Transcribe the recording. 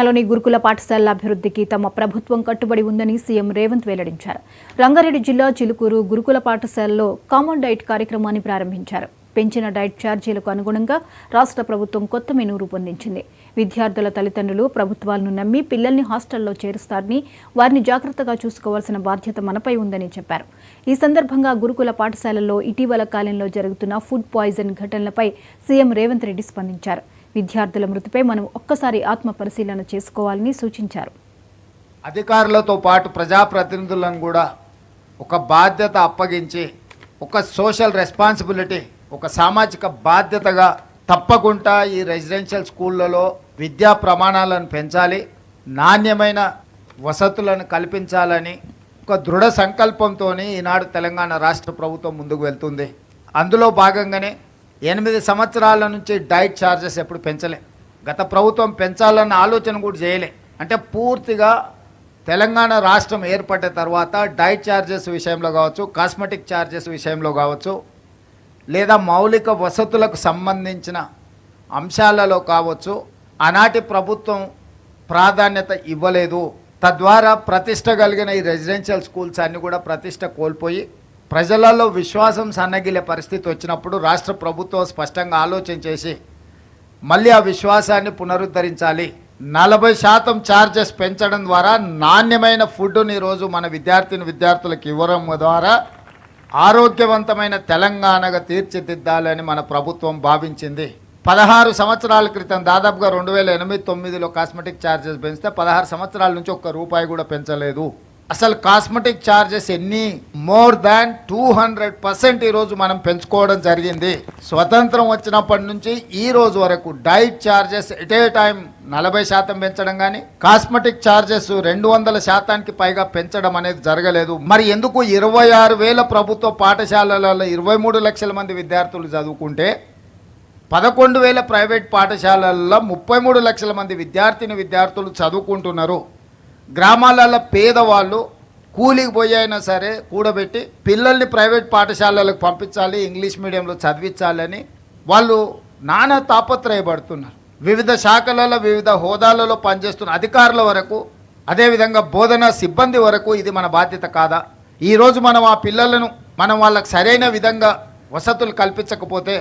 లోని గురుకుల పాఠశాలల అభివృద్ధికి తమ ప్రభుత్వం కట్టుబడి ఉందని సీఎం రేవంత్ వెల్లడించారు. రంగారెడ్డి జిల్లా చిలుకూరు గురుకుల పాఠశాలలో కామన్ డైట్ కార్యక్రమాన్ని ప్రారంభించారు. పెంచిన డైట్ ఛార్జీలకు అనుగుణంగా రాష్ట్ర ప్రభుత్వం కొత్త మెనూ రూపొందించింది. విద్యార్థుల తల్లిదండ్రులు ప్రభుత్వాలను నమ్మి పిల్లల్ని హాస్టల్లో చేరుస్తారని, వారిని జాగ్రత్తగా చూసుకోవాల్సిన బాధ్యత మనపై ఉందని చెప్పారు. ఈ సందర్భంగా గురుకుల పాఠశాలల్లో ఇటీవల కాలంలో జరుగుతున్న ఫుడ్ పాయిజన్ ఘటనలపై సీఎం రేవంత్ రెడ్డి స్పందించారు. విద్యార్థుల మృతిపై మనం ఒక్కసారి ఆత్మ పరిశీలన చేసుకోవాలని సూచించారు. అధికారులతో పాటు ప్రజాప్రతినిధులను కూడా ఒక బాధ్యత అప్పగించి, ఒక సోషల్ రెస్పాన్సిబిలిటీ, ఒక సామాజిక బాధ్యతగా తప్పకుండా ఈ రెసిడెన్షియల్ స్కూళ్ళలో విద్యా ప్రమాణాలను పెంచాలి, నాణ్యమైన వసతులను కల్పించాలని ఒక దృఢ సంకల్పంతో ఈనాడు తెలంగాణ రాష్ట్ర ప్రభుత్వం ముందుకు వెళ్తుంది. అందులో భాగంగానే 8 సంవత్సరాల నుంచి డైట్ ఛార్జెస్ ఎప్పుడు పెంచలే. గత ప్రభుత్వం పెంచాలన్న ఆలోచన కూడా చేయలే. అంటే పూర్తిగా తెలంగాణ రాష్ట్రం ఏర్పడ్డ తర్వాత డైట్ ఛార్జెస్ విషయంలో కావచ్చు, కాస్మెటిక్ ఛార్జెస్ విషయంలో కావచ్చు, లేదా మౌలిక వసతులకు సంబంధించిన అంశాలలో కావచ్చు, ఆనాటి ప్రభుత్వం ప్రాధాన్యత ఇవ్వలేదు. తద్వారా ప్రతిష్ట కలిగిన ఈ రెసిడెన్షియల్ స్కూల్స్ అన్నీ కూడా ప్రతిష్ట కోల్పోయి ప్రజలలో విశ్వాసం సన్నగిలే పరిస్థితి వచ్చినప్పుడు రాష్ట్ర ప్రభుత్వం స్పష్టంగా ఆలోచన చేసి మళ్ళీ ఆ విశ్వాసాన్ని పునరుద్ధరించాలి. 40% ఛార్జెస్ పెంచడం ద్వారా నాణ్యమైన ఫుడ్ని ఈరోజు మన విద్యార్థులకు ఇవ్వడం ద్వారా ఆరోగ్యవంతమైన తెలంగాణగా తీర్చిదిద్దాలని మన ప్రభుత్వం భావించింది. 16 సంవత్సరాల క్రితం దాదాపుగా 2008-9లో కాస్మెటిక్ ఛార్జెస్ పెంచితే 16 సంవత్సరాల నుంచి ఒక్క రూపాయి కూడా పెంచలేదు. అసలు కాస్మెటిక్ ఛార్జెస్ ఎన్ని మోర్ దాన్ 200% ఈరోజు మనం పెంచుకోవడం జరిగింది. స్వతంత్రం వచ్చినప్పటి నుంచి ఈ రోజు వరకు diet charges at a time 40% పెంచడం కానీ, కాస్మెటిక్ ఛార్జెస్ 200% పైగా పెంచడం అనేది జరగలేదు. మరి ఎందుకు 26,000 ప్రభుత్వ పాఠశాలలలో 23 లక్షల మంది విద్యార్థులు చదువుకుంటే 11,000 ప్రైవేట్ పాఠశాలల్లో 33 లక్షల మంది విద్యార్థులు చదువుకుంటున్నారు? గ్రామాలలో పేదవాళ్ళు కూలికి పోయి అయినా సరే కూడబెట్టి పిల్లల్ని ప్రైవేట్ పాఠశాలలకు పంపించాలి, ఇంగ్లీష్ మీడియంలో చదివించాలని వాళ్ళు నానా తాపత్రయపడుతున్నారు. వివిధ శాఖలలో వివిధ హోదాలలో పనిచేస్తున్న అధికారుల వరకు, అదేవిధంగా బోధనా సిబ్బంది వరకు ఇది మన బాధ్యత కాదా? ఈరోజు మనం ఆ పిల్లలను వాళ్ళకు సరైన విధంగా వసతులు కల్పించకపోతే